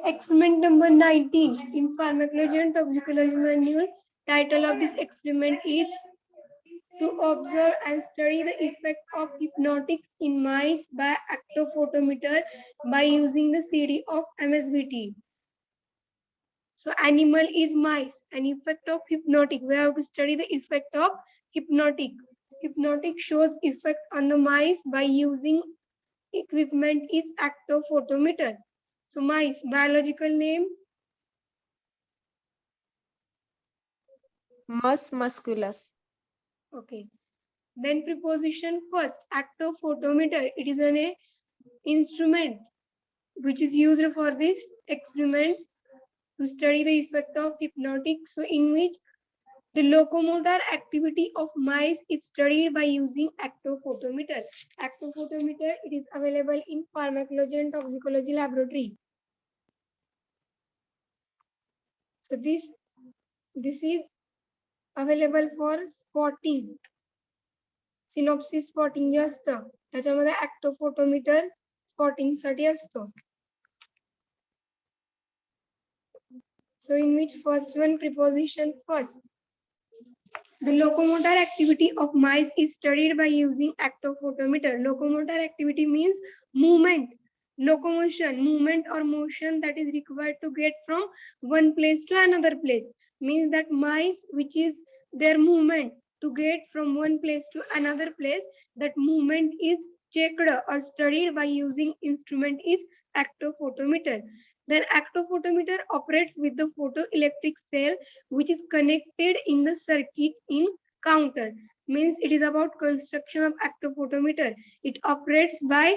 Experiment number 19 in Pharmacology and Toxicology Manual. Title of this experiment is to observe and study the effect of hypnotics in mice by actophotometer by using the CD of MSBT. So animal is mice, an effect of hypnotic. We have to study the effect of hypnotic. Hypnotic shows effect on the mice by using equipment is actophotometer. So mice, biological name Mus musculus. Okay. Then preposition first, actophotometer. It is an instrument which is used for this experiment to study the effect of hypnotic. So in which the locomotor activity of mice is studied by using actophotometer. Actophotometer, it is available in pharmacology and toxicology laboratory. So this is available for spotting. Synopsis spotting जे असतं त्याच्यामध्ये ऍक्टोफोटोमीटर spotting साठी असतो. So in which first one preposition first. The locomotor activity of mice is studied by using actophotometer. Locomotor activity means movement, locomotion, movement or motion that is required to get from one place to another place. Means that mice, which is their movement to get from one place to another place, that movement is checked or studied by using instrument is actophotometer. Then actophotometer operates with the photoelectric cell which is connected in the circuit in counter. Means it is about construction of actophotometer. It operates by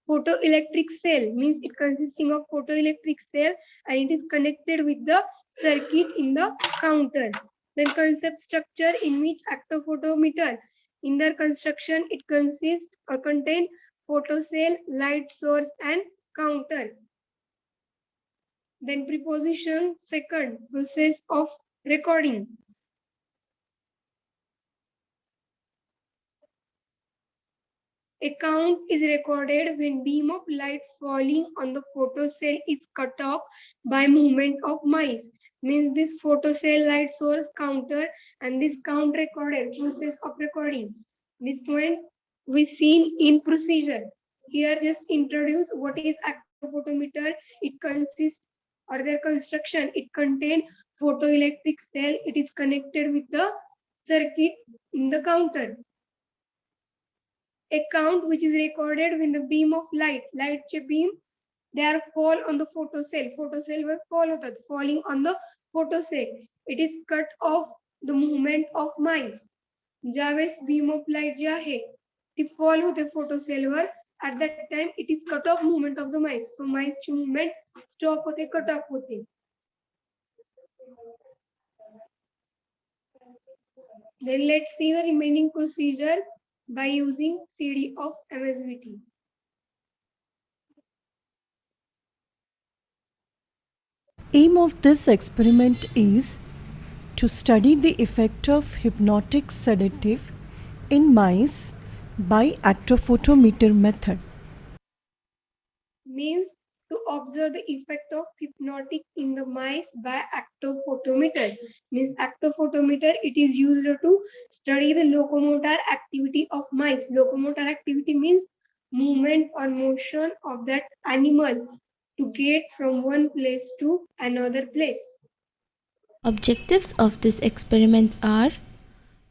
photoelectric cell, means it consisting of photoelectric cell and it is connected with the circuit in the counter. Then concept structure in which actophotometer, in their construction it consists or contain photocell, light source and counter. Then preposition second, process of recording. A count is recorded when beam of light falling on the photocell is cut off by movement of mice. Means this photocell light source counter and this count recorded, process of recording. This point we seen in procedure. Here just introduce what is actophotometer. It consists or their construction. It contains photoelectric cell. It is connected with the circuit in the counter. A count which is recorded when the beam of light चे beam, they are fall on the photocell. Photocell were fall होतात, falling on the photocell. It is cut off the movement of mice. ज्यावेळेस beam of light जी आहे ती fall होते photocell were, at that time it is cut off movement of the mice. So mice ची movement stop होते, cut off होते. Then let's see the remaining procedure by using CD of MSBT. Aim of this experiment is to study the effect of hypnotic sedative in mice by actophotometer method. Means to observe the effect of hypnotic in the mice by actophotometer. Means actophotometer, it is used to study the locomotor activity of mice. Locomotor activity means movement or motion of that animal to get from one place to another place. Objectives of this experiment are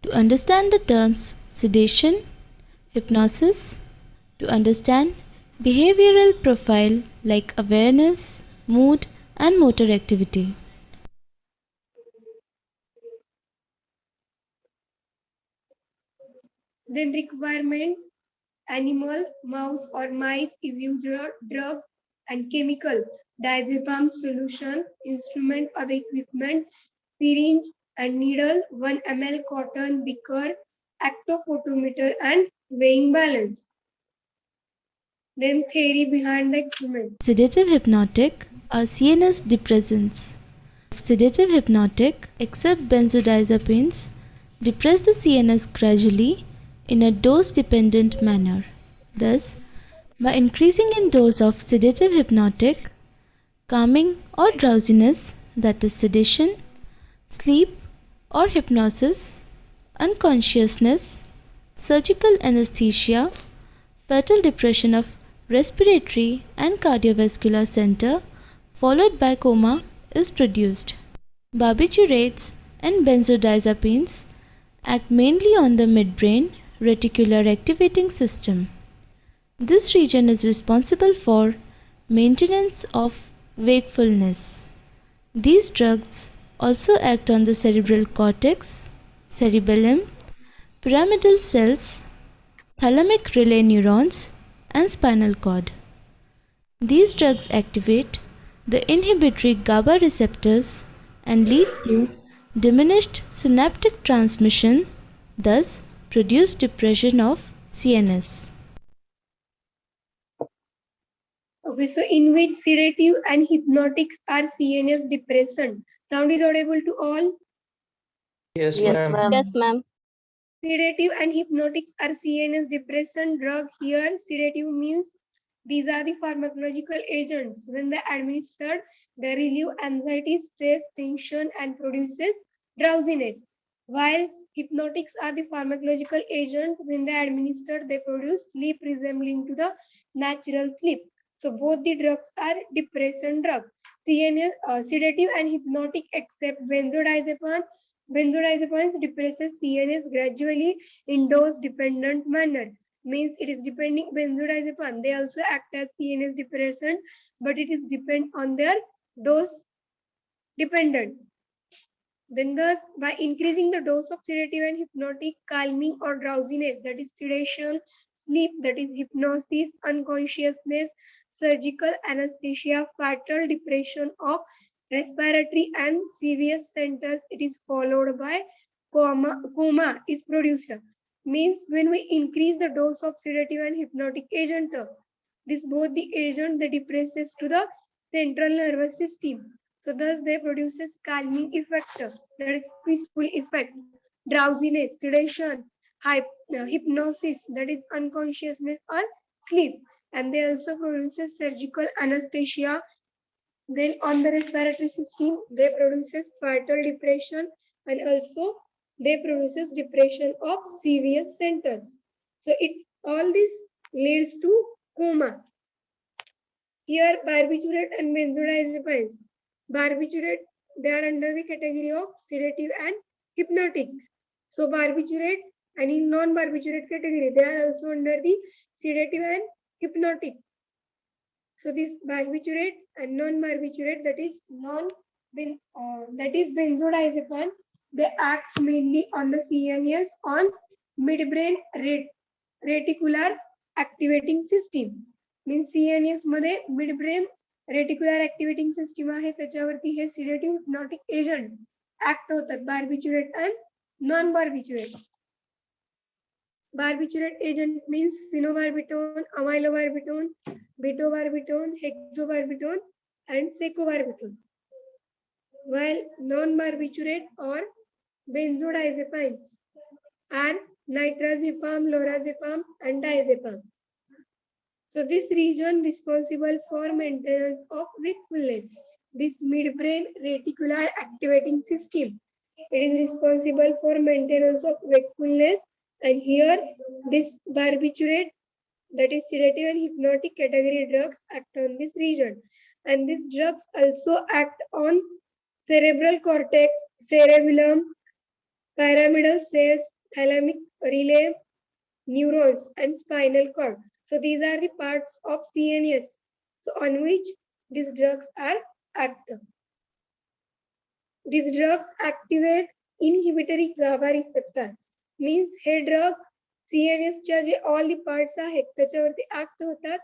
to understand the terms sedation, hypnosis, to understand behavioral profile like awareness, mood and motor activity. Then requirement, animal, mouse or mice is used drug and chemical, diazepam solution, instrument or the equipment, syringe and needle, 1 ml cotton beaker, actophotometer and weighing balance. Then theory behind the experiment. Sedative hypnotic are CNS depressants. Sedative hypnotic, except benzodiazepines, depress the CNS gradually in a dose-dependent manner. Thus, by increasing in dose of sedative hypnotic, calming or drowsiness, that is sedation, sleep or hypnosis, unconsciousness, surgical anesthesia, fetal depression of respiratory and cardiovascular center, followed by coma, is produced. Barbiturates and benzodiazepines act mainly on the midbrain reticular activating system. This region is responsible for maintenance of wakefulness. These drugs also act on the cerebral cortex, cerebellum, pyramidal cells, thalamic relay neurons, and spinal cord. These drugs activate the inhibitory GABA receptors and lead to diminished synaptic transmission, thus produce depression of CNS. Okay, so in which sedative and hypnotics are CNS depressant? Sound is audible to all? Yes, Yes, ma'am. ma'am. Yes, ma'am. Sedative and hypnotics are CNS depressant drug. Here, sedative means these are the pharmacological agents. When they administered, they relieve anxiety, stress, tension, and produces drowsiness. While hypnotics are the pharmacological agent, when they administered, they produce sleep resembling to the natural sleep. So both the drugs are depressant drugs. CNS, sedative and hypnotic except benzodiazepine. Benzodiazepines depresses CNS gradually in dose-dependent manner. Means it is depending benzodiazepine. They also act as CNS depressant, but it is depend on their dose dependent. Then thus, by increasing the dose of sedative and hypnotic, calming or drowsiness, that is sedation, sleep, that is hypnosis, unconsciousness, surgical anesthesia, fatal depression of respiratory and serious centers, it is followed by coma is produced. Means when we increase the dose of sedative and hypnotic agent, this both the agent that depresses to the central nervous system. So thus they produces calming effect, that is peaceful effect, drowsiness, sedation, hypnosis, that is unconsciousness or sleep. And they also produces surgical anesthesia. Then on the respiratory system, they produces fatal depression and also they produces depression of serious centers. So it all this leads to coma. Here, barbiturate and benzodiazepines. Barbiturate, they are under the category of sedative and hypnotics. So barbiturate and in non-barbiturate category, they are also under the sedative and hypnotic. So this barbiturate and non-barbiturate, that is benzodiazepine, they act mainly on the CNS on midbrain reticular activating system. Means CNS मध्ये midbrain reticular activating system आहे त्याच्यावरती हे sedative hypnotic agent act होतात barbiturate and non-barbiturate. Barbiturate agent means phenobarbital, amylobarbital, betobarbital, hexobarbital, and secobarbital. While non-barbiturate or benzodiazepines are nitrazepam, lorazepam, and diazepam. So this region responsible for maintenance of wakefulness. This midbrain reticular activating system. It is responsible for maintenance of wakefulness, and here this barbiturate, that is sedative and hypnotic category drugs, act on this region. And these drugs also act on cerebral cortex, cerebellum, pyramidal cells, thalamic relay neurons, and spinal cord. So these are the parts of CNS. So on which these drugs are active. These drugs activate inhibitory GABA receptor. Means hey drug CNS च्या जे all the parts आहेत त्याच्यावरती act होतात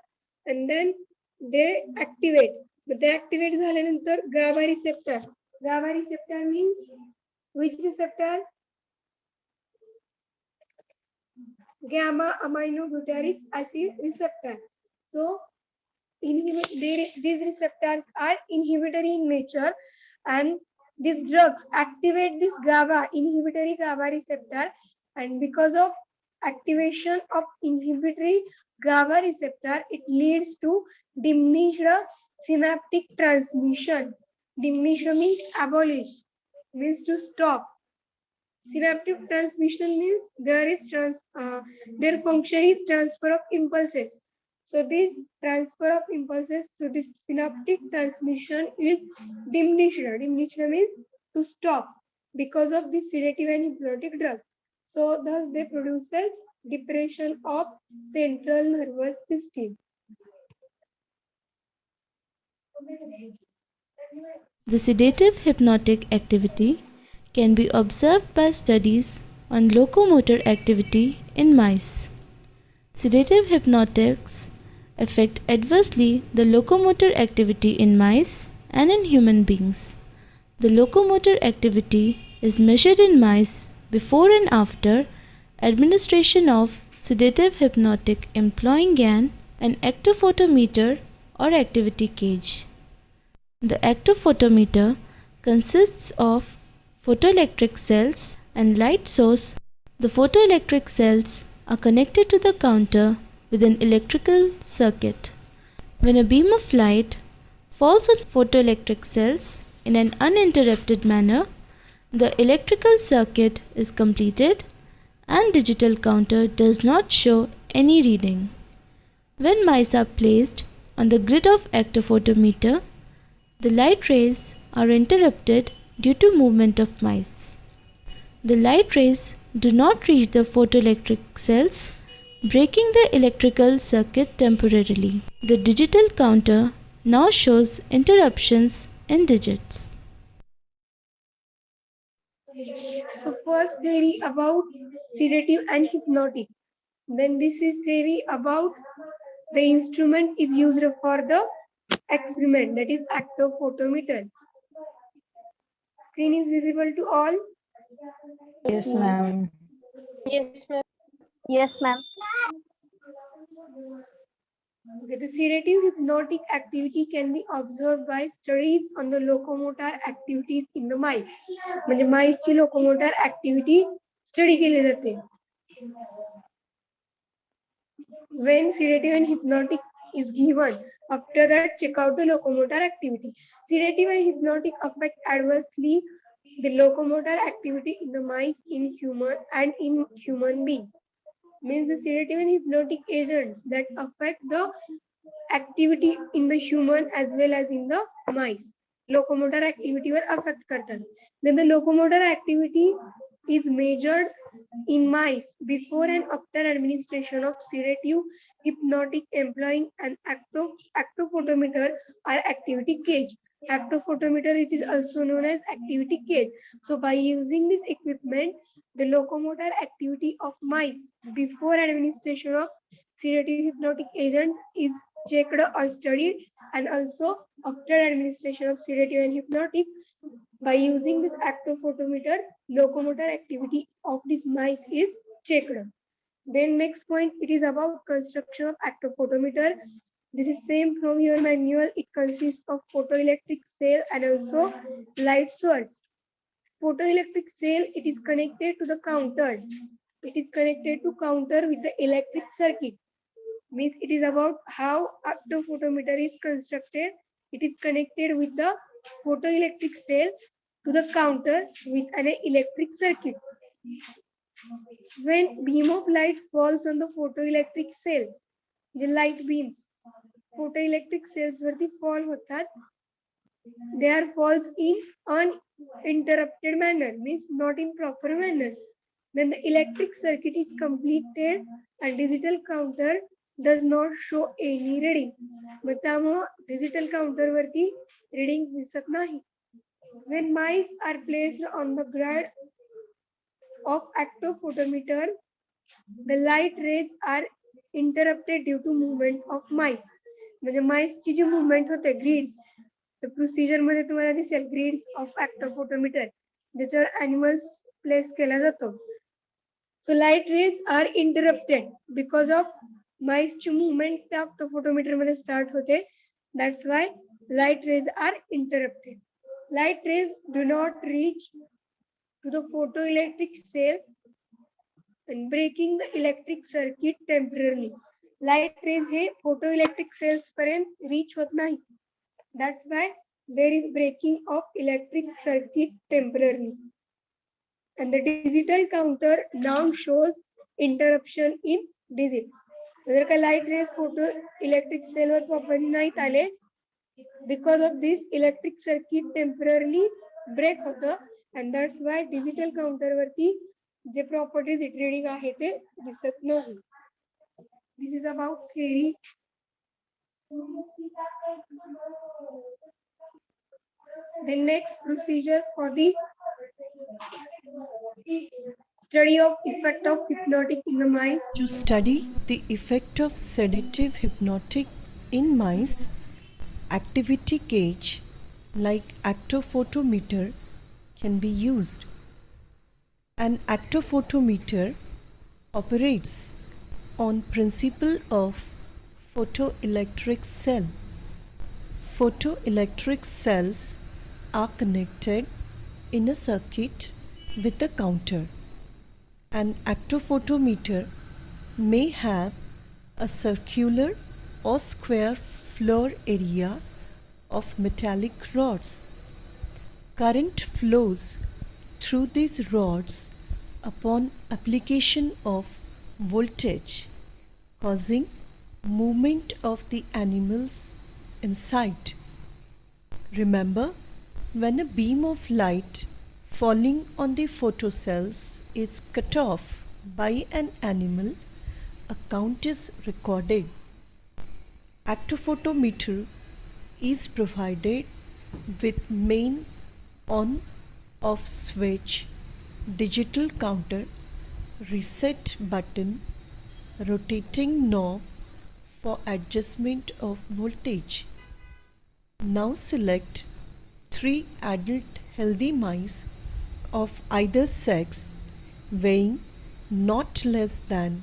and then they activate. But they activate झाल्यानंतर GABA receptor. GABA receptor means which receptor? Gamma aminobutyric acid receptor. So these receptors are inhibitory in nature, and these drugs activate this GABA, inhibitory GABA receptor, and because of activation of inhibitory GABA receptor, it leads to diminished synaptic transmission. Diminished means abolish, means to stop. Synaptic transmission means their function is transfer of impulses. So this transfer of impulses through this synaptic transmission is diminished. Diminished means to stop because of the sedative and hypnotic drug. So thus they produces depression of central nervous system. The sedative hypnotic activity can be observed by studies on locomotor activity in mice. Sedative hypnotics affect adversely the locomotor activity in mice and in human beings. The locomotor activity is measured in mice before and after administration of sedative hypnotic employing an actophotometer or activity gauge. The actophotometer consists of photoelectric cells and light source. The photoelectric cells are connected to the counter with an electrical circuit. When a beam of light falls on photoelectric cells in an uninterrupted manner, the electrical circuit is completed and digital counter does not show any reading. When mice are placed on the grid of actophotometer, the light rays are interrupted due to movement of mice. The light rays do not reach the photoelectric cells, breaking the electrical circuit temporarily. The digital counter now shows interruptions in digits. So first theory about sedative and hypnotic. Then this is theory about the instrument is used for the experiment, that is actophotometer. Screen is visible to all. Yes, ma'am. Yes, ma'am. Yes, ma'am. Okay, the sedative hypnotic activity can be observed by studies on the locomotor activities in the mice. म्हणजे miceची locomotor activity study केली जाते. When sedative and hypnotic is given, after that check out the locomotor activity. Sedative and hypnotic affect adversely the locomotor activity in the mice, in human and in human being. Means the sedative and hypnotic agents that affect the activity in the human as well as in the mice. Locomotor activity were affect करतात. Then the locomotor activity is measured in mice before and after administration of sedative hypnotic employing an actophotometer or activity gauge. Actophotometer, it is also known as activity gauge. So by using this equipment, the locomotor activity of mice before administration of sedative hypnotic agent is checked or studied, and also after administration of sedative and hypnotic, by using this actophotometer, locomotor activity of this mice is checked. Then next point, it is about construction of actophotometer. This is same from your manual. It consists of photoelectric cell and also light source. Photoelectric cell, it is connected to the counter. It is connected to counter with the electric circuit. Means it is about how actophotometer is constructed. It is connected with the photoelectric cell to the counter with an electric circuit. When beam of light falls on the photoelectric cell, the light beams, photoelectric cells वरती fall होतात, they are falls in uninterrupted manner, means not in proper manner. Then the electric circuit is completed and digital counter does not show any reading. मग त्यामुळं digital counter वरती readings दिसत नाही. When mice are placed on the grid of actophotometer, the light rays are interrupted due to movement of mice. म्हणजे miceची जी movement होते grids, तर procedure मध्ये तुम्हाला दिसेल grids of actophotometer, ज्याच्यावर animals place केला जातो. So light rays are interrupted because of mice ची movement त्या actophotometer मध्ये start होते. That's why light rays are interrupted. Light rays do not reach to the photoelectric cell and breaking the electric circuit temporarily. Light rays hey photoelectric cells पर्यंत reach होत नाही. That's why there is breaking of electric circuit temporarily. And the digital counter now shows interruption in digit. जर का light rays photo electric cell वर properly नाहीत आले, because of this electric circuit temporarily break होतं, and that's why digital counter वरती जे properties reading आहे ते दिसत नाही. This is about theory. The next procedure for the study of effect of hypnotic in the mice. To study the effect of sedative hypnotic in mice, activity gauge like actophotometer can be used. An actophotometer operates on principle of photoelectric cell. Photoelectric cells are connected in a circuit with a counter. An actophotometer may have a circular or square floor area of metallic rods. Current flows through these rods upon application of voltage, causing movement of the animals inside. Remember, when a beam of light falling on the photocells is cut off by an animal, a count is recorded. Actophotometer is provided with main on-off switch, digital counter, reset button, rotating knob for adjustment of voltage. Now select 3 adult healthy mice of either sex weighing not less than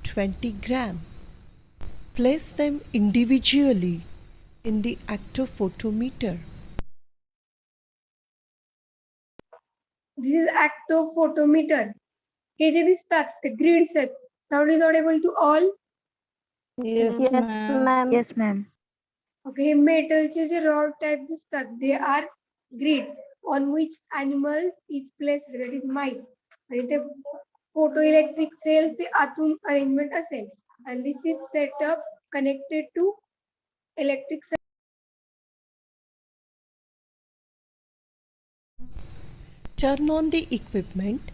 20 gram. Place them individually in the actophotometer. This is actophotometer. हे जे दिसतात ते grids आहेत. Sound is audible to all. Yes, ma'am. Yes, ma'am. Okay, मेटलचे J rod type दिसतात they are grid on which animal is placed, that is mice. आणि ते photoelectric cell चे आतून arrangement असेल, and this is set up connected to electric circuit. Turn on the equipment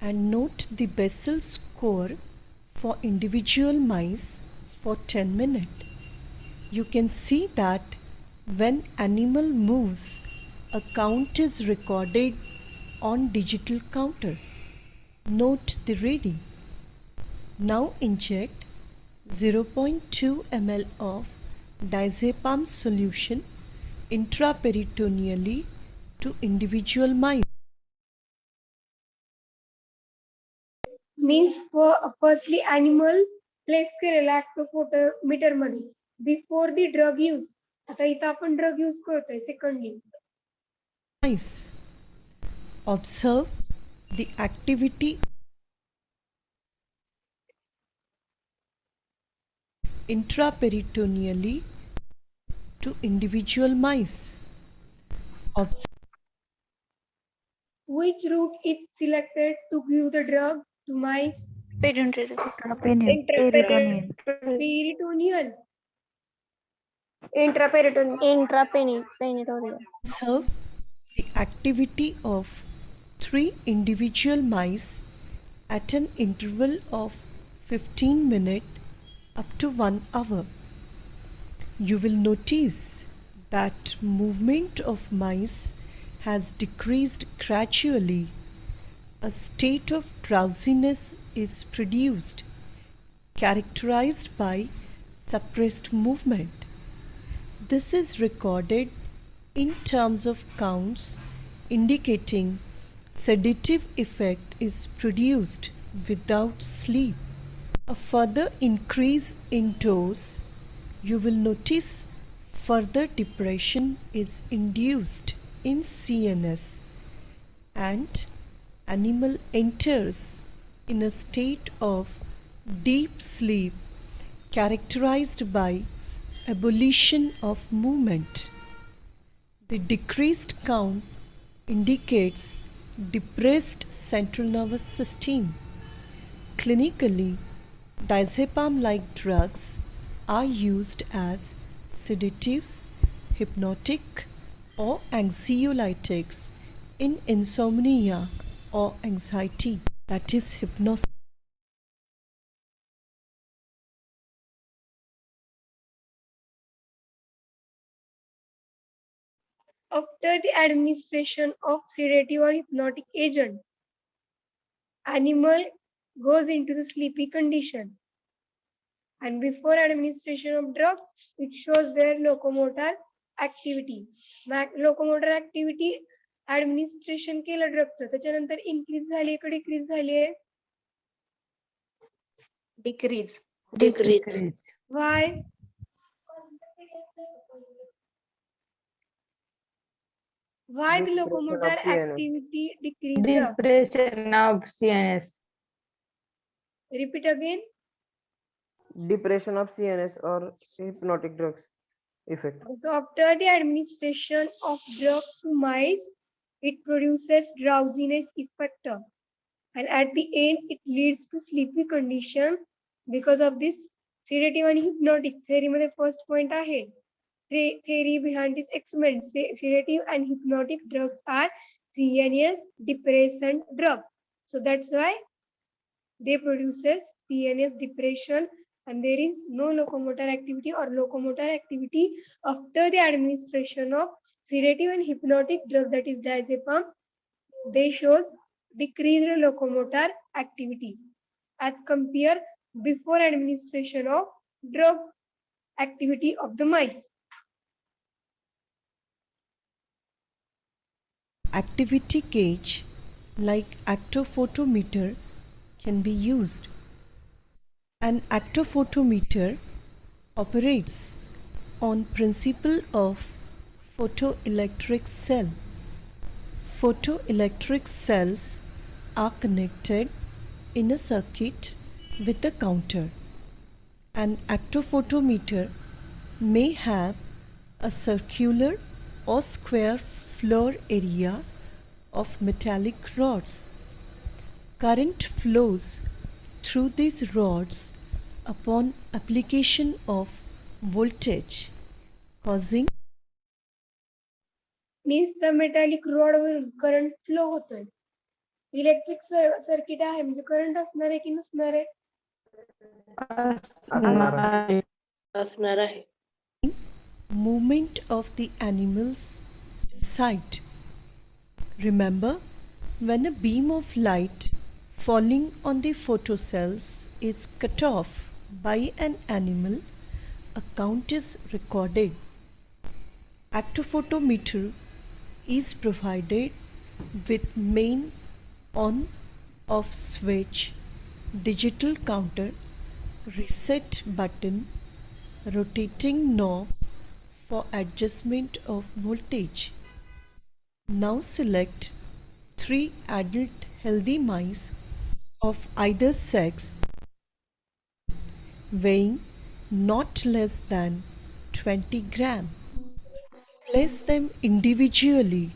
and note the Bessel score for individual mice for 10 minutes. You can see that when animal moves, a count is recorded on digital counter. Note the reading. Now inject 0.2 ml of diazepam solution intraperitoneally to individual mice. Means for firstly animal place केलेला actophotometer मध्ये before the drug use. आता इथं आपण drug use करतोय secondly. Mice. Observe the activity intraperitoneally to individual mice. Observe Which route is selected to give the drug to mice? Peritoneal. Peritoneal. Intraperitoneal. Observe the activity of 3 individual mice at an interval of 15 minutes up to 1 hour. You will notice that movement of mice has decreased gradually. A state of drowsiness is produced, characterized by suppressed movement. This is recorded in terms of counts, indicating sedative effect is produced without sleep. A further increase in dose, you will notice further depression is induced in CNS and animal enters in a state of deep sleep characterized by abolition of movement. The decreased count indicates depressed central nervous system. Clinically, diazepam-like drugs are used as sedatives, hypnotic, or anxiolytics in insomnia or anxiety, that is hypnosis. After the administration of sedative or hypnotic agent, animal goes into the sleepy condition. And before administration of drug, it shows their locomotor activity. Locomotor activity administration केलं ड्रगचं त्याच्यानंतर increase झाली का decrease झाली आहे? Decrease. Why? Why the locomotor activity decreased? Depression of CNS. Repeat again. Depression of CNS or hypnotic drugs effect. So after the administration of drug to mice, it produces drowsiness effect. And at the end, it leads to sleepy condition because of this sedative and hypnotic. Theory मध्ये first point आहे. Theory behind this experiment. Sedative and hypnotic drugs are CNS depressant drug. So that's why they produces CNS depression and there is no locomotor activity or locomotor activity after the administration of sedative and hypnotic drug, that is diazepam. They shows decreased locomotor activity as compare before administration of drug activity of the mice. Activity gauge like actophotometer can be used. An actophotometer operates on principle of photoelectric cell. Photoelectric cells are connected in a circuit with the counter. An actophotometer may have a circular or square floor area of metallic rods. Current flows through these rods upon application of voltage, causing Means the metallic rod वरून current flow होतोय. Electric circuit आहे म्हणजे current असणार आहे की नसणार आहे? असणार आहे. movement of the animals inside. Remember, when a beam of light falling on the photocells is cut off by an animal, a count is recorded. Actophotometer is provided with main on off switch, digital counter, reset button, rotating knob for adjustment of voltage. Now select 3 adult healthy mice of either sex weighing not less than 20 gram. Place them individually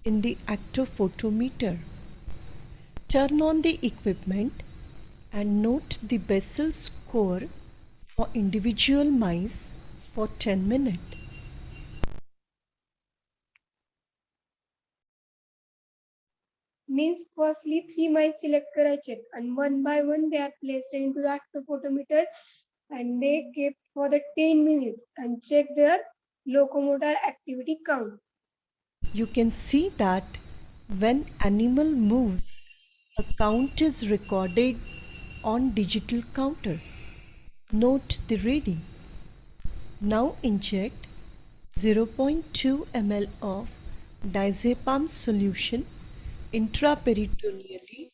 in the actophotometer. Turn on the equipment and note the Bessel score for individual mice for 10 minutes. Means firstly 3 mice select करायचे and one by one they are placed into the actophotometer and they kept for the 10 minutes and check their locomotor activity count. You can see that when animal moves, a count is recorded on digital counter. Note the reading. Now inject 0.2 ml of diazepam solution intraperitoneally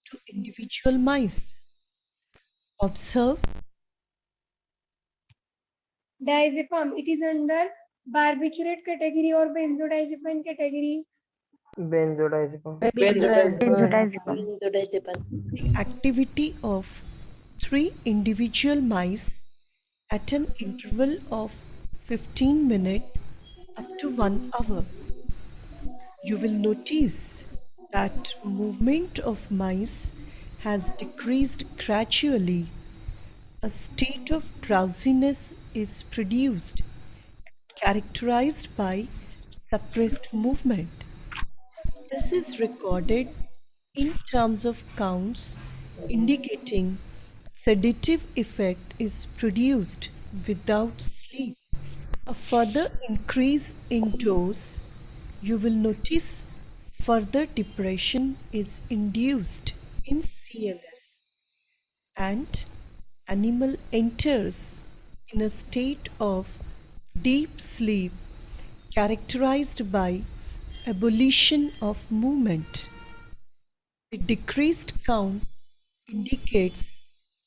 to individual mice. Observe Diazepam, it is under barbiturate category or benzodiazepine category. benzodiazepam, Benzodiazepam. benzodiazepam, The activity of 3 individual mice at an interval of 15 minutes up to 1 hour. You will notice that movement of mice has decreased gradually. A state of drowsiness is produced, characterized by suppressed movement. This is recorded in terms of counts, indicating sedative effect is produced without sleep. A further increase in dose, you will notice further depression is induced in CNS and animal enters in a state of deep sleep characterized by abolition of movement. The decreased count indicates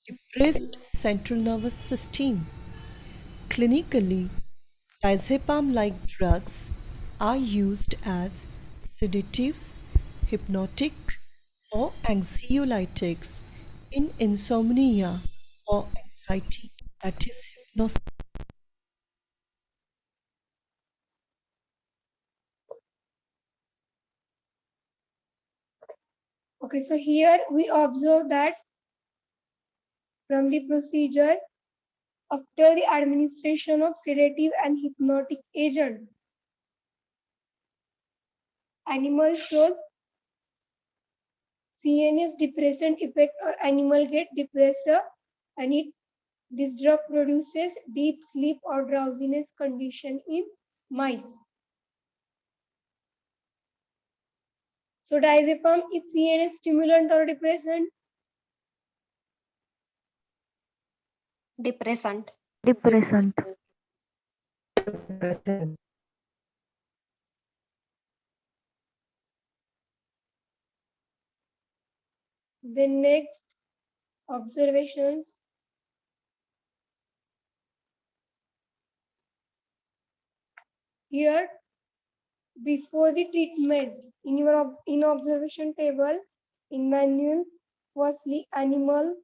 depressed central nervous system. Clinically, diazepam-like drugs are used as sedatives, hypnotic, or anxiolytics in insomnia or anxiety, that is hypnosis. Okay, so here we observe that from the procedure, after the administration of sedative and hypnotic agent, animal shows CNS depressant effect or animal get depressed and this drug produces deep sleep or drowsiness condition in mice. So diazepam is CNS stimulant or depressant? Depressant. Depressant. The next observations. Here, before the treatment, in your observation table, in manual, firstly animal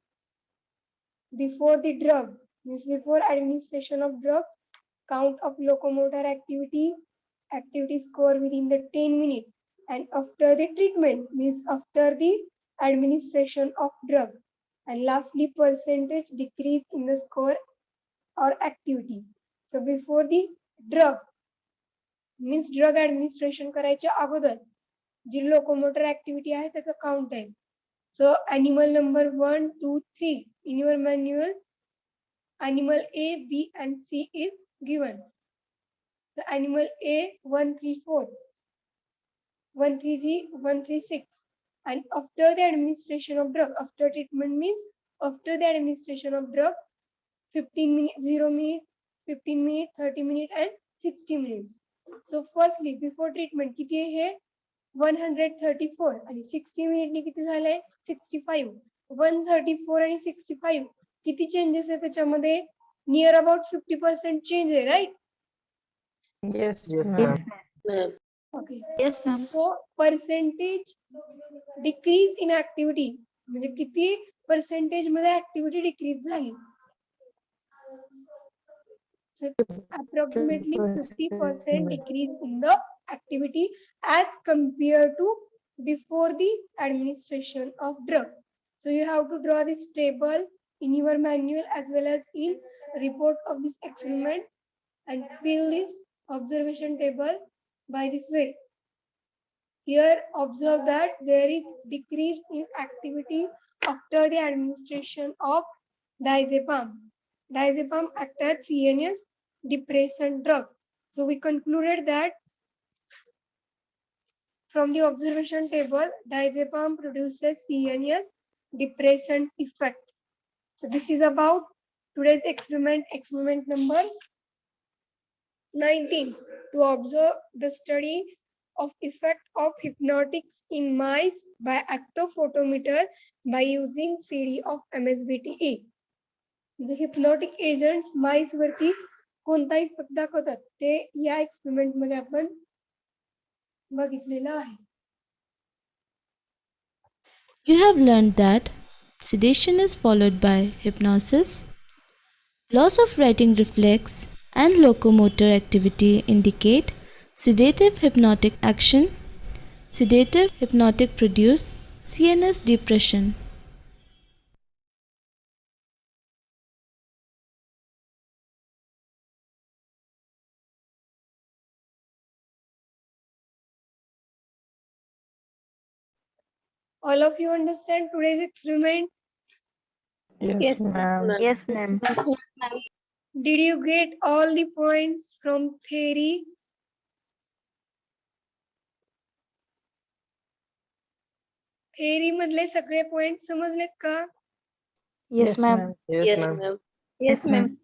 before the drug, means before administration of drug, count of locomotor activity, activity score within the 10 minutes, and after the treatment, means after the administration of drug, and lastly percentage decrease in the score or activity. So before the drug, means drug administration करायच्या अगोदर जी locomotor activity आहे त्याचा count आहे. सो animal number 1, 2, 3 in your manual, animal A, B and C is given. The animal A 134, 130, 136, and after the administration of drug, after treatment means after the administration of drug, 15 minutes, 0 minute, 15 minutes, 30 minutes and 60 minutes. So firstly before treatment किती आहे हे 134 आणि 60 minute ने किती झालंय 65. 134 आणि 65 किती changes आहे त्याच्यामध्ये नियर अबाउट 50% चेंज आहे right. Yes, yes ma'am. ma'am, okay Yes, ma'am. So percentage decrease in activity म्हणजे किती पर्सेंटेज मध्ये ऍक्टिव्हिटी डिक्रीज झाली. So approximately 50% decrease in the activity as compared to before the administration of drug. So you have to draw this table in your manual as well as in report of this experiment and fill this observation table by this way. Here observe that there is decrease in activity after the administration of diazepam. Diazepam acts as CNS depressant drug. So we concluded that from the observation table, diazepam produces CNS depressant effect. So this is about today's experiment, experiment number 19, to observe the study of effect of hypnotics in mice by actophotometer by using CD of MSBTE. म्हणजे hypnotic agents MICE वरती कोणता effect दाखवतात ते या experiment मध्ये आपण बघितलेलं आहे. You have learned that sedation is followed by hypnosis. Loss of writing reflex and locomotor activity indicate sedative hypnotic action. Sedative hypnotic produce CNS depression. All of you understand today's experiment? Yes, ma'am. Yes, ma'am. Did you get all the points from theory? Theory मधले सगळे point समजलेत का? Yes, ma'am. Yes, Yes, ma'am. ma'am. Yes, ma'am.